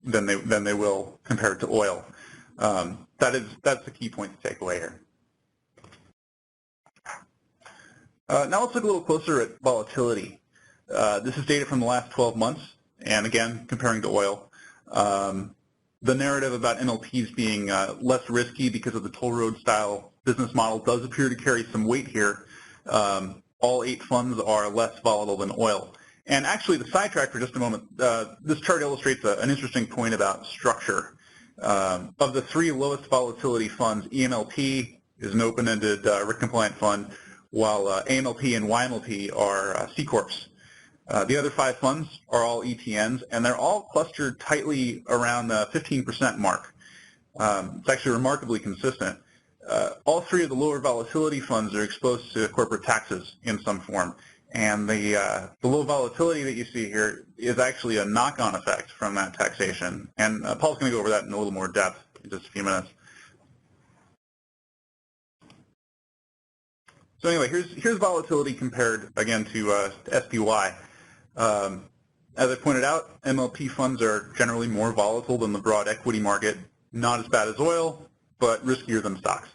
than they will compared to oil. That's the key point to take away here. Now let's look a little closer at volatility. This is data from the last 12 months, and again, comparing to oil. The narrative about MLPs being less risky because of the toll road style business model does appear to carry some weight here. All 8 funds are less volatile than oil. And actually, to sidetrack for just a moment, this chart illustrates an interesting point about structure. Of the 3 lowest volatility funds, EMLP is an open-ended RIC-compliant fund, while AMLP and YMLP are C-Corps. The other 5 funds are all ETNs, and they're all clustered tightly around the 15% mark. It's actually remarkably consistent. All 3 of the lower volatility funds are exposed to corporate taxes in some form, and the low volatility that you see here is actually a knock-on effect from that taxation. And Paul's going to go over that in a little more depth in just a few minutes. So anyway, here's volatility compared, again, to SPY. As I pointed out, MLP funds are generally more volatile than the broad equity market, not as bad as oil, but riskier than stocks.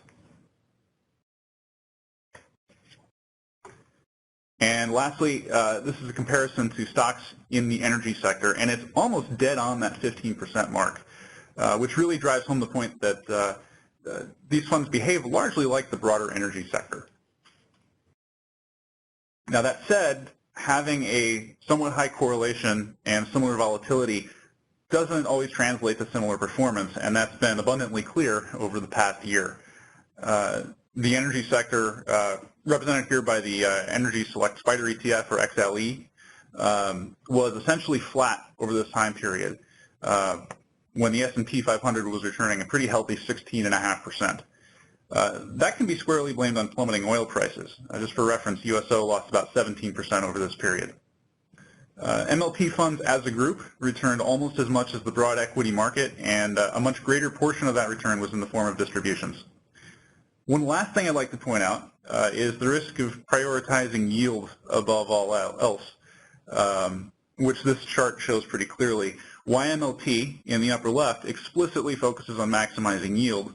And lastly, this is a comparison to stocks in the energy sector, and it's almost dead on that 15% mark, which really drives home the point that these funds behave largely like the broader energy sector. Now that said, having a somewhat high correlation and similar volatility doesn't always translate to similar performance, and that's been abundantly clear over the past year. The energy sector, represented here by the Energy Select Spider ETF, or XLE, was essentially flat over this time period when the S&P 500 was returning a pretty healthy 16.5%. That can be squarely blamed on plummeting oil prices. Just for reference, USO lost about 17% over this period. MLP funds as a group returned almost as much as the broad equity market, and a much greater portion of that return was in the form of distributions. One last thing I'd like to point out is the risk of prioritizing yield above all else, which this chart shows pretty clearly. YMLP in the upper left explicitly focuses on maximizing yield,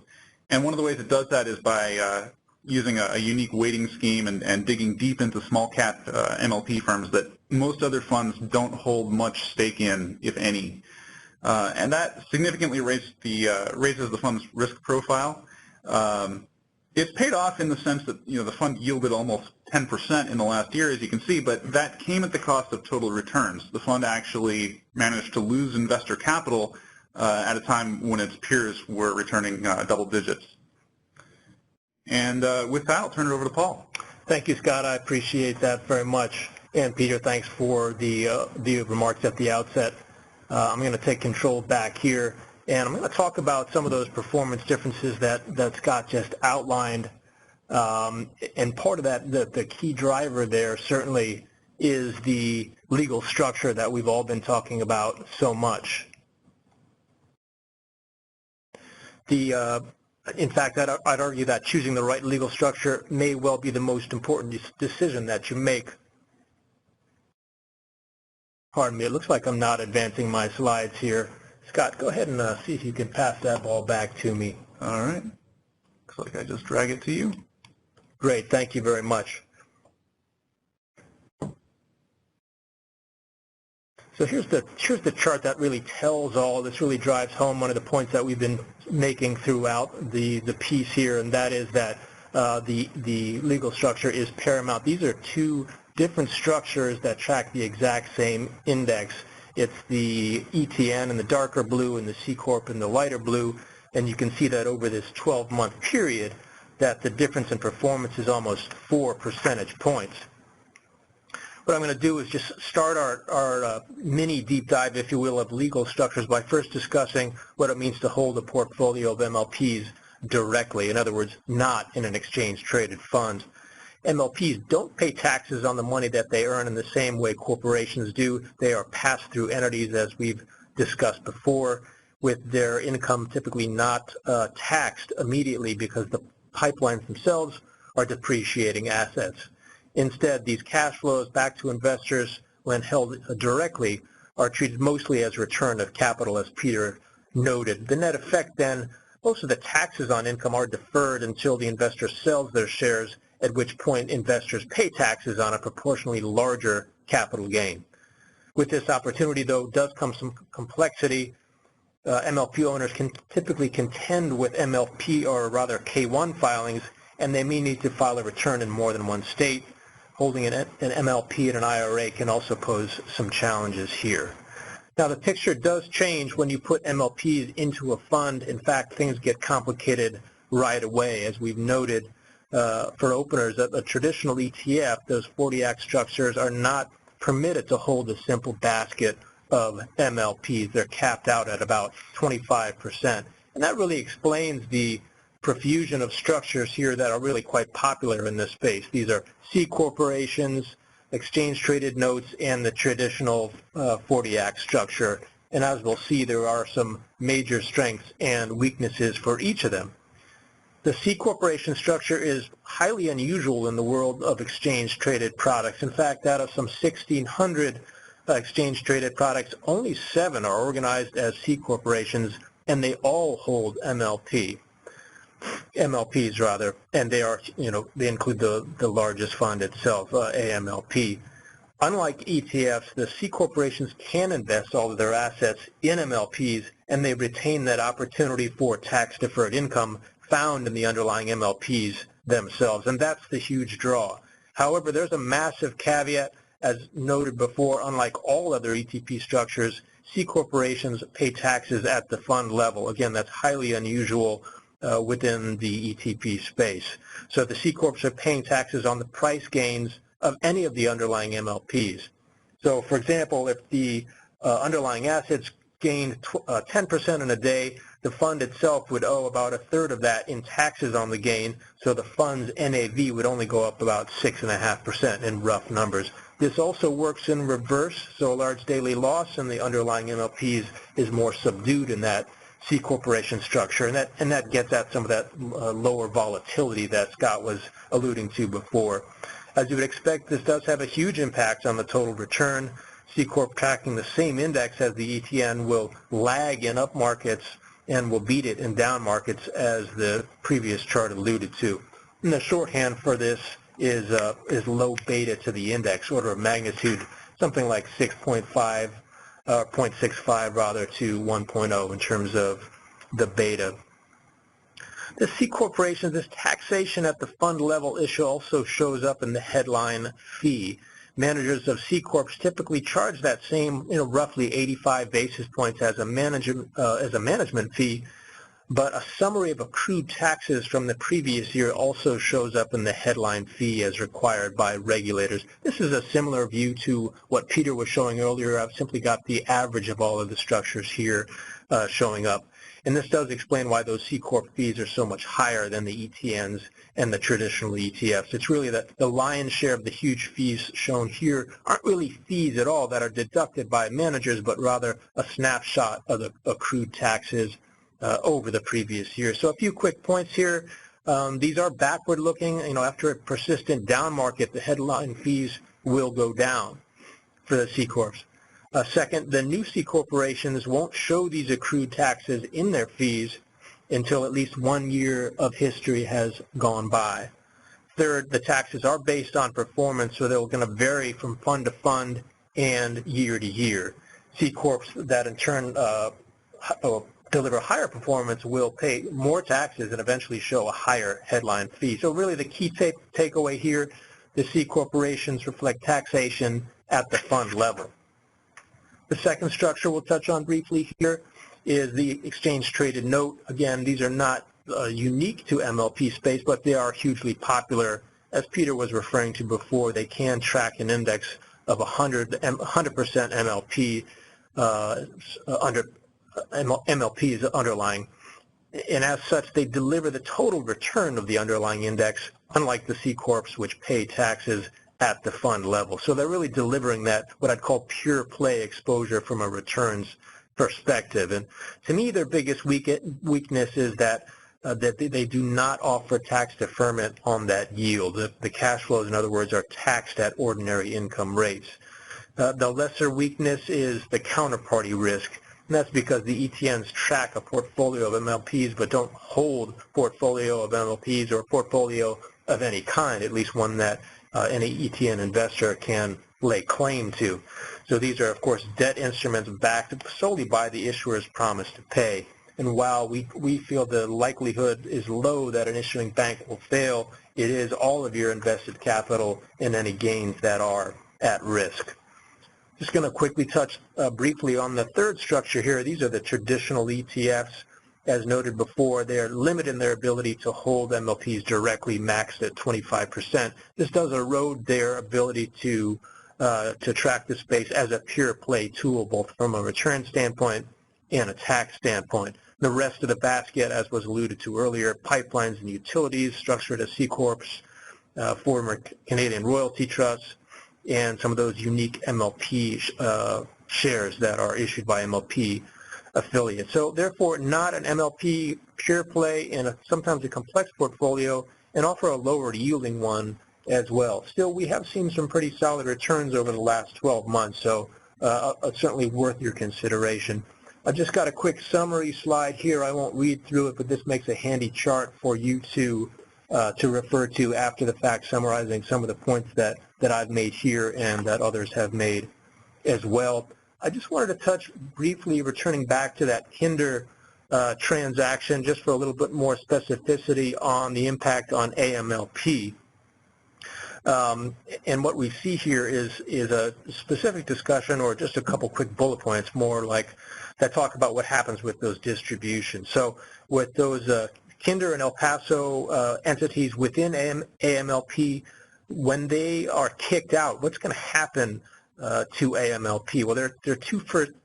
and one of the ways it does that is by using a unique weighting scheme and digging deep into small cap MLP firms that most other funds don't hold much stake in, if any. And that significantly raises the fund's risk profile. It's paid off in the sense that the fund yielded almost 10% in the last year, as you can see, but that came at the cost of total returns. The fund actually managed to lose investor capital at a time when its peers were returning double digits. And with that, I'll turn it over to Paul. Thank you, Scott. I appreciate that very much. And Peter, thanks for the remarks at the outset. I'm going to take control back here, and I'm going to talk about some of those performance differences that Scott just outlined. And part of that, the key driver there certainly is the legal structure that we've all been talking about so much. In fact, I'd argue that choosing the right legal structure may well be the most important decision that you make. Pardon me, it looks like I'm not advancing my slides here. Scott, go ahead and see if you can pass that ball back to me. All right. Looks like I just drag it to you. Great, thank you very much. So here's the chart that really tells all. This really drives home one of the points that we've been making throughout the piece here, and that is that the legal structure is paramount. These are two different structures that track the exact same index. It's the ETN in the darker blue and the CCorp in the lighter blue, and you can see that over this 12-month period that the difference in performance is almost 4 percentage points. What I'm going to do is just start our mini deep dive, if you will, of legal structures by first discussing what it means to hold a portfolio of MLPs directly, in other words, not in an exchange-traded fund. MLPs don't pay taxes on the money that they earn in the same way corporations do. They are pass-through entities, as we've discussed before, with their income typically not taxed immediately because the pipelines themselves are depreciating assets. Instead, these cash flows back to investors, when held directly, are treated mostly as return of capital, as Peter noted. The net effect then, most of the taxes on income are deferred until the investor sells their shares, at which point investors pay taxes on a proportionally larger capital gain. With this opportunity, though, does come some complexity. MLP owners can typically contend with MLP, or rather K-1 filings, and they may need to file a return in more than one state. Holding an MLP and an IRA can also pose some challenges here. Now, the picture does change when you put MLPs into a fund. In fact, things get complicated right away. As we've noted, for openers, a traditional ETF, those 40 Act structures, are not permitted to hold a simple basket of MLPs. They're capped out at about 25%. And that really explains the profusion of structures here that are really quite popular in this space. These are C corporations, exchange-traded notes, and the traditional 40 Act structure. And as we'll see, there are some major strengths and weaknesses for each of them. The C corporation structure is highly unusual in the world of exchange-traded products. In fact, out of some 1,600 exchange-traded products, only 7 are organized as C corporations, and they all hold MLPs, and they are, they include the largest fund itself, AMLP. Unlike ETFs, the C corporations can invest all of their assets in MLPs, and they retain that opportunity for tax-deferred income found in the underlying MLPs themselves, and that's the huge draw. However, there's a massive caveat. As noted before, unlike all other ETP structures, C corporations pay taxes at the fund level. Again, that's highly unusual within the ETP space. So the C corps are paying taxes on the price gains of any of the underlying MLPs. So, for example, if the underlying assets gained 10% in a day, the fund itself would owe about 1/3 of that in taxes on the gain, so the fund's NAV would only go up about 6.5% in rough numbers. This also works in reverse, so a large daily loss in the underlying MLPs is more subdued in that C corporation structure, and that gets at some of that lower volatility that Scott was alluding to before. As you would expect, this does have a huge impact on the total return. CCorp tracking the same index as the ETN will lag in up markets and will beat it in down markets, as the previous chart alluded to. And the shorthand for this is low beta to the index, order of magnitude, something like 6.5, 0.65 rather, to 1.0 in terms of the beta. The C corporations, this taxation at the fund level issue also shows up in the headline fee. Managers of C corps typically charge that same, roughly 85 basis points as a management fee, but a summary of accrued taxes from the previous year also shows up in the headline fee as required by regulators. This is a similar view to what Peter was showing earlier. I've simply got the average of all of the structures here showing up. And this does explain why those CCorp fees are so much higher than the ETNs and the traditional ETFs. It's really that the lion's share of the huge fees shown here aren't really fees at all that are deducted by managers, but rather a snapshot of the accrued taxes over the previous year. So a few quick points here. These are backward looking. After a persistent down market, the headline fees will go down for the C corps. Second, the new C corporations won't show these accrued taxes in their fees until at least 1 year of history has gone by. Third, the taxes are based on performance, so they're going to vary from fund to fund and year to year. C corps that in turn deliver higher performance will pay more taxes and eventually show a higher headline fee. So really the key takeaway here, the C corporations reflect taxation at the fund level. The second structure we'll touch on briefly here is the exchange-traded note. Again, these are not unique to MLP space, but they are hugely popular. As Peter was referring to before, they can track an index of 100% MLP MLPs underlying. And as such, they deliver the total return of the underlying index, unlike the C corps, which pay taxes at the fund level. So they're really delivering that, what I'd call pure play exposure from a returns perspective. And to me, their biggest weakness is that they do not offer tax deferment on that yield. The cash flows, in other words, are taxed at ordinary income rates. The lesser weakness is the counterparty risk. And that's because the ETNs track a portfolio of MLPs but don't hold portfolio of MLPs or a portfolio of any kind, at least one that any ETN investor can lay claim to. So these are, of course, debt instruments backed solely by the issuer's promise to pay. And while we feel the likelihood is low that an issuing bank will fail, it is all of your invested capital and any gains that are at risk. Just going to quickly touch briefly on the third structure here. These are the traditional ETFs. As noted before, they are limited in their ability to hold MLPs directly, maxed at 25%. This does erode their ability to track the space as a pure play tool, both from a return standpoint and a tax standpoint. The rest of the basket, as was alluded to earlier, pipelines and utilities structured as C corps, former Canadian royalty trusts, and some of those unique MLP shares that are issued by MLP affiliates. So therefore, not an MLP pure play in sometimes a complex portfolio, and offer a lower yielding one as well. Still, we have seen some pretty solid returns over the last 12 months, so certainly worth your consideration. I've just got a quick summary slide here. I won't read through it, but this makes a handy chart for you to refer to after the fact, summarizing some of the points that I've made here and that others have made as well. I just wanted to touch briefly, returning back to that Kinder transaction, just for a little bit more specificity on the impact on AMLP. And what we see here is a specific discussion, or just a couple quick bullet points, more like that talk about what happens with those distributions. So with those Kinder and El Paso entities within AMLP, when they are kicked out, what's going to happen to AMLP? Well, there are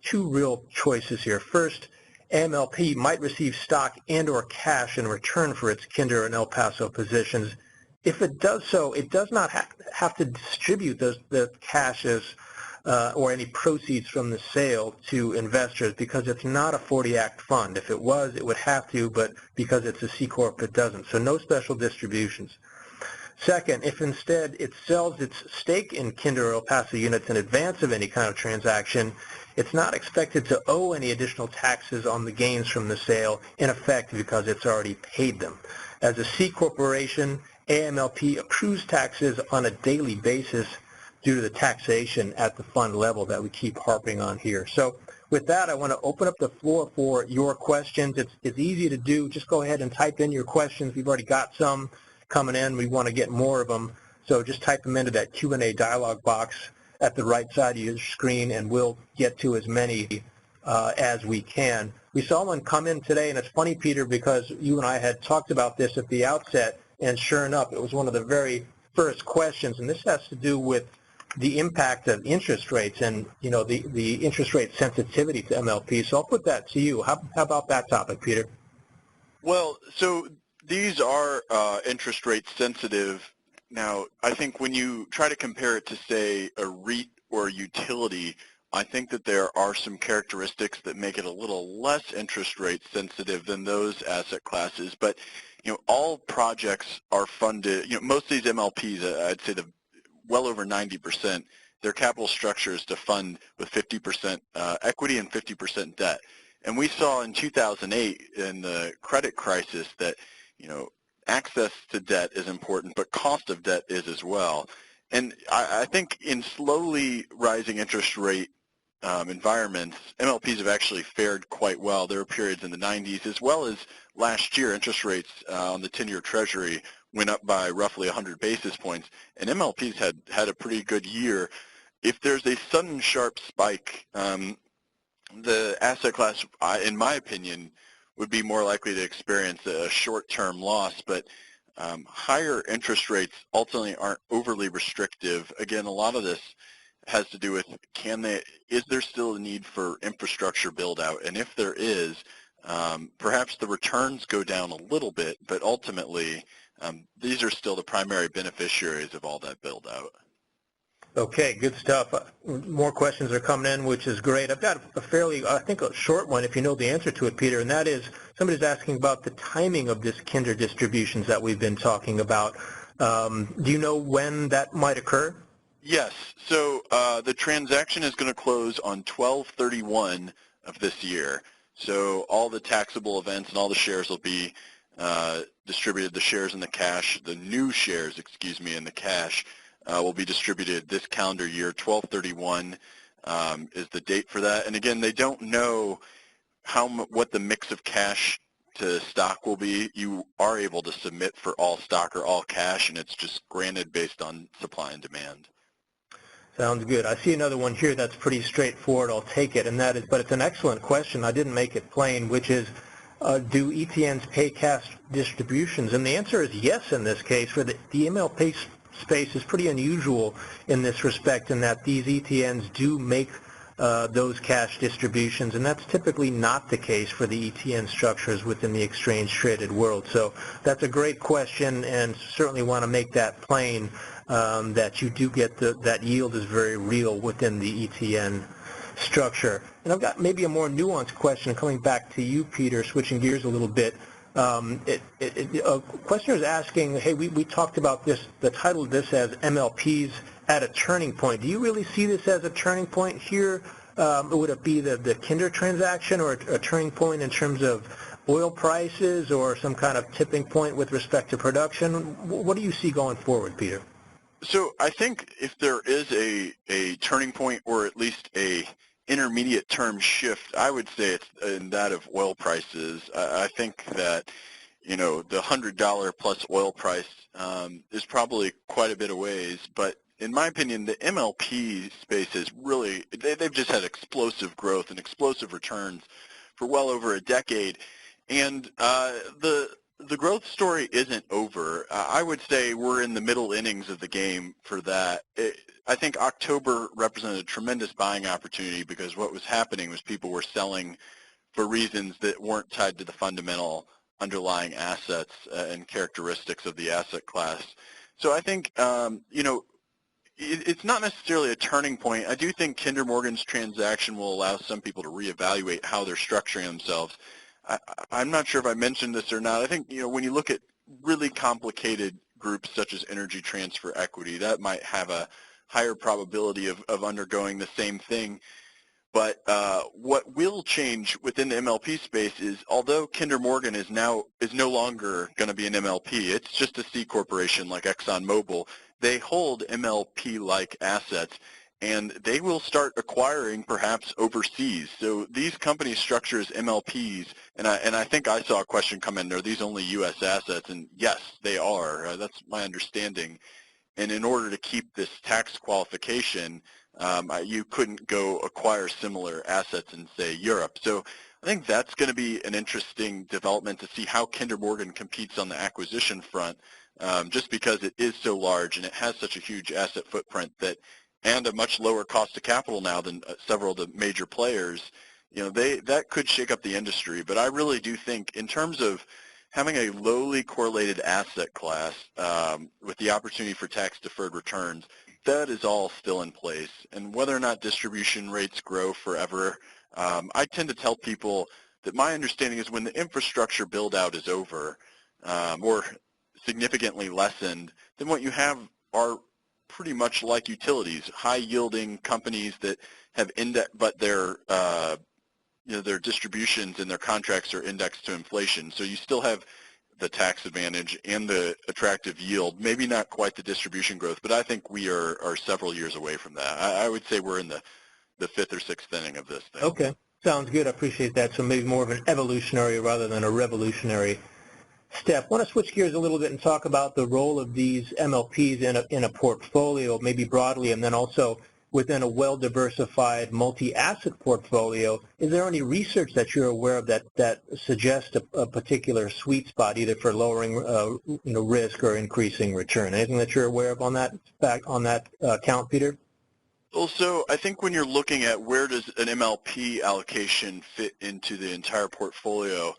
two real choices here. First, AMLP might receive stock and or cash in return for its Kinder and El Paso positions. If it does so, it does not have to distribute the cashes or any proceeds from the sale to investors, because it's not a 40 Act fund. If it was, it would have to, but because it's a C Corp, it doesn't. So no special distributions. Second, if instead it sells its stake in Kinder El Paso units in advance of any kind of transaction, it's not expected to owe any additional taxes on the gains from the sale, in effect, because it's already paid them. As a C corporation, AMLP accrues taxes on a daily basis due to the taxation at the fund level that we keep harping on here. So with that, I want to open up the floor for your questions. It's easy to do. Just go ahead and type in your questions. We've already got some coming in. We want to get more of them. So just type them into that Q&A dialog box at the right side of your screen, and we'll get to as many as we can. We saw one come in today, and it's funny, Peter, because you and I had talked about this at the outset, and sure enough, it was one of the very first questions, and this has to do with the impact of interest rates and, you know, the interest rate sensitivity to MLP. So I'll put that to you. How about that topic, Peter? Well, so these are interest rate sensitive. Now, I think when you try to compare it to, say, a REIT or a utility, I think that there are some characteristics that make it a little less interest rate sensitive than those asset classes. But, you know, all projects are funded, you know, most of these MLPs, I'd say well over 90%, their capital structure is to fund with 50% equity and 50% debt. And we saw in 2008 in the credit crisis that, you know, access to debt is important, but cost of debt is as well. And I think in slowly rising interest rate environments, MLPs have actually fared quite well. There were periods in the 90s, as well as last year, interest rates on the 10-year Treasury went up by roughly 100 basis points, and MLPs had a pretty good year. If there's a sudden sharp spike, the asset class, in my opinion, would be more likely to experience a short-term loss, but higher interest rates ultimately aren't overly restrictive. Again, a lot of this has to do with is there still a need for infrastructure build-out? And if there is, perhaps the returns go down a little bit, but ultimately these are still the primary beneficiaries of all that build-out. Okay, good stuff. More questions are coming in, which is great. I've got a fairly, I think, a short one, if you know the answer to it, Peter, and that is somebody's asking about the timing of this Kinder distributions that we've been talking about. Do you know when that might occur? Yes. So the transaction is going to close on 12/31 of this year. So all the taxable events and all the shares will be distributed. The shares in the cash, the new shares, excuse me, in the cash will be distributed this calendar year. 12/31 is the date for that. And again, they don't know what the mix of cash to stock will be. You are able to submit for all stock or all cash, and it's just granted based on supply and demand. Sounds good. I see another one here that's pretty straightforward. I'll take it, and that is, but it's an excellent question. I didn't make it plain, which is, do ETNs pay cash distributions? And the answer is yes in this case. For the MLP space is pretty unusual in this respect, in that these ETNs do make those cash distributions, and that's typically not the case for the ETN structures within the exchange-traded world. So that's a great question, and certainly want to make that plain, that you do get that yield is very real within the ETN structure. And I've got maybe a more nuanced question coming back to you, Peter, switching gears a little bit. A questioner is asking, hey, we talked about this, the title of this as MLPs at a turning point. Do you really see this as a turning point here? Would it be the Kinder transaction, or a turning point in terms of oil prices, or some kind of tipping point with respect to production? What do you see going forward, Peter? So I think if there is a turning point, or at least a intermediate term shift, I would say it's in that of oil prices. I think that, you know, the $100 plus oil price is probably quite a bit of ways, but in my opinion, the MLP space is really, they've just had explosive growth and explosive returns for well over a decade, and the growth story isn't over. I would say we're in the middle innings of the game for that. I think October represented a tremendous buying opportunity, because what was happening was people were selling for reasons that weren't tied to the fundamental underlying assets and characteristics of the asset class. So I think, you know, it's not necessarily a turning point. I do think Kinder Morgan's transaction will allow some people to reevaluate how they're structuring themselves. I'm not sure if I mentioned this or not. I think, you know, when you look at really complicated groups such as energy transfer equity. That might have a higher probability of undergoing the same thing. But what will change within the MLP space is, although Kinder Morgan is no longer going to be an MLP, it's just a C corporation like ExxonMobil. They hold MLP-like assets, and they will start acquiring perhaps overseas. So these companies structure as MLPs, and I think I saw a question come in, are these only U.S. assets? And yes, they are. That's my understanding. And in order to keep this tax qualification, you couldn't go acquire similar assets in, say, Europe. So I think that's going to be an interesting development to see how Kinder Morgan competes on the acquisition front, just because it is so large and it has such a huge asset footprint and a much lower cost of capital now than several of the major players. That could shake up the industry. But I really do think, in terms of having a lowly correlated asset class with the opportunity for tax-deferred returns, that is all still in place. And whether or not distribution rates grow forever, I tend to tell people that my understanding is when the infrastructure build-out is over or significantly lessened, then what you have are pretty much like utilities, high-yielding companies that have but their distributions and their contracts are indexed to inflation. So you still have the tax advantage and the attractive yield, maybe not quite the distribution growth, but I think we are several years away from that. I would say we're in the fifth or sixth inning of this thing. Okay, sounds good. I appreciate that. So maybe more of an evolutionary rather than a revolutionary step. I want to switch gears a little bit and talk about the role of these MLPs in a portfolio, maybe broadly, and then also within a well-diversified multi-asset portfolio. Is there any research that you're aware of that suggests a particular sweet spot, either for lowering risk or increasing return? Anything that you're aware of on that count, Peter? Also, I think when you're looking at where does an MLP allocation fit into the entire portfolio,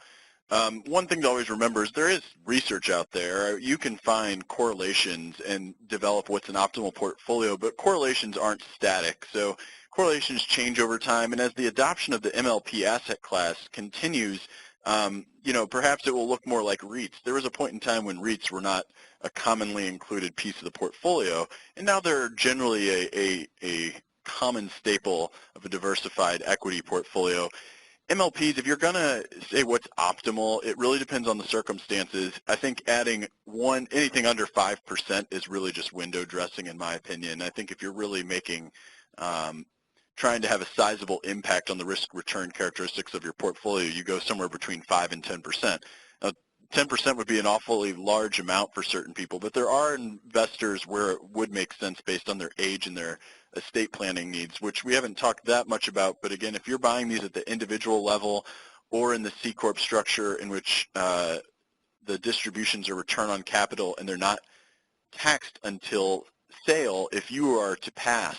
one thing to always remember is there is research out there. You can find correlations and develop what's an optimal portfolio, but correlations aren't static. So correlations change over time, and as the adoption of the MLP asset class continues, perhaps it will look more like REITs. There was a point in time when REITs were not a commonly included piece of the portfolio, and now they're generally a common staple of a diversified equity portfolio. MLPs, if you're going to say what's optimal, it really depends on the circumstances. I think adding anything under 5% is really just window dressing, in my opinion. I think if you're really trying to have a sizable impact on the risk-return characteristics of your portfolio, you go somewhere between 5 and 10%. Now, 10% would be an awfully large amount for certain people, but there are investors where it would make sense based on their age and their estate planning needs, which we haven't talked that much about. But again, if you're buying these at the individual level or in the CCorp structure in which the distributions are return on capital and they're not taxed until sale, if you are to pass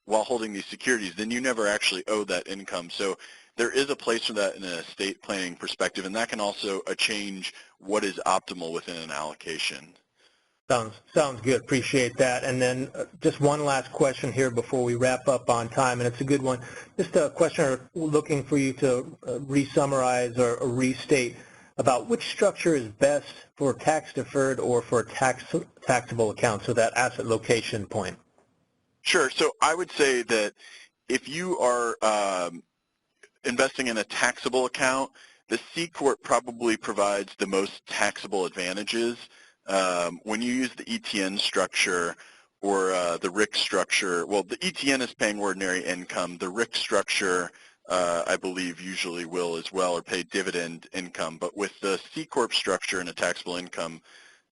while holding these securities, then you never actually owe that income. So there is a place for that in an estate planning perspective, and that can also change what is optimal within an allocation. Sounds good. Appreciate that. And then just one last question here before we wrap up on time, and it's a good one. Just a question looking for you to re-summarize or restate about which structure is best for tax-deferred or for taxable accounts, so that asset location point. Sure. So I would say that if you are investing in a taxable account, the CCorp probably provides the most taxable advantages. When you use the ETN structure or the RIC structure, well, the ETN is paying ordinary income. The RIC structure, I believe, usually will as well, or pay dividend income. But with the CCorp structure in a taxable income,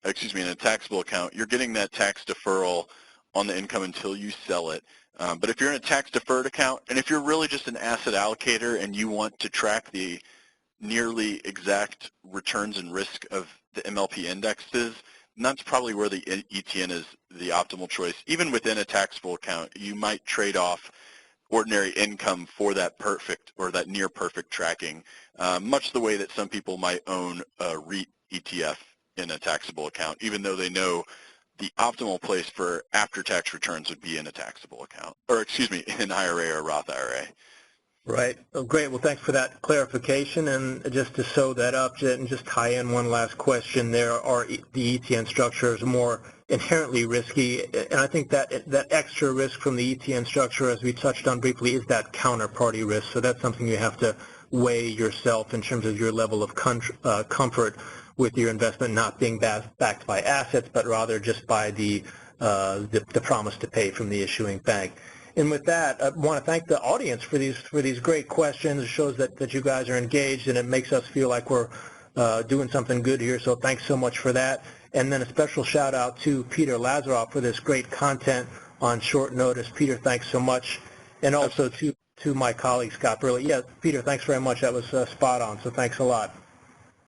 in a taxable account, you're getting that tax deferral on the income until you sell it. But if you're in a tax-deferred account, and if you're really just an asset allocator and you want to track the nearly exact returns and risk of the MLP indexes, and that's probably where the ETN is the optimal choice. Even within a taxable account, you might trade off ordinary income for that perfect or that near perfect tracking, much the way that some people might own a REIT ETF in a taxable account, even though they know the optimal place for after-tax returns would be in a taxable account, or in IRA or Roth IRA. Right. Oh, great. Well, thanks for that clarification. And just to sew that up and just tie in one last question, there are the ETN structures more inherently risky, and I think that extra risk from the ETN structure, as we touched on briefly, is that counterparty risk. So that's something you have to weigh yourself in terms of your level of comfort with your investment not being backed by assets, but rather just by the promise to pay from the issuing bank. And with that, I want to thank the audience for these great questions. It shows that you guys are engaged, and it makes us feel like we're doing something good here. So thanks so much for that. And then a special shout out to Peter Lazaroff for this great content on short notice. Peter, thanks so much. And also to my colleague Scott Burley. Yeah, Peter, thanks very much. That was spot on. So thanks a lot.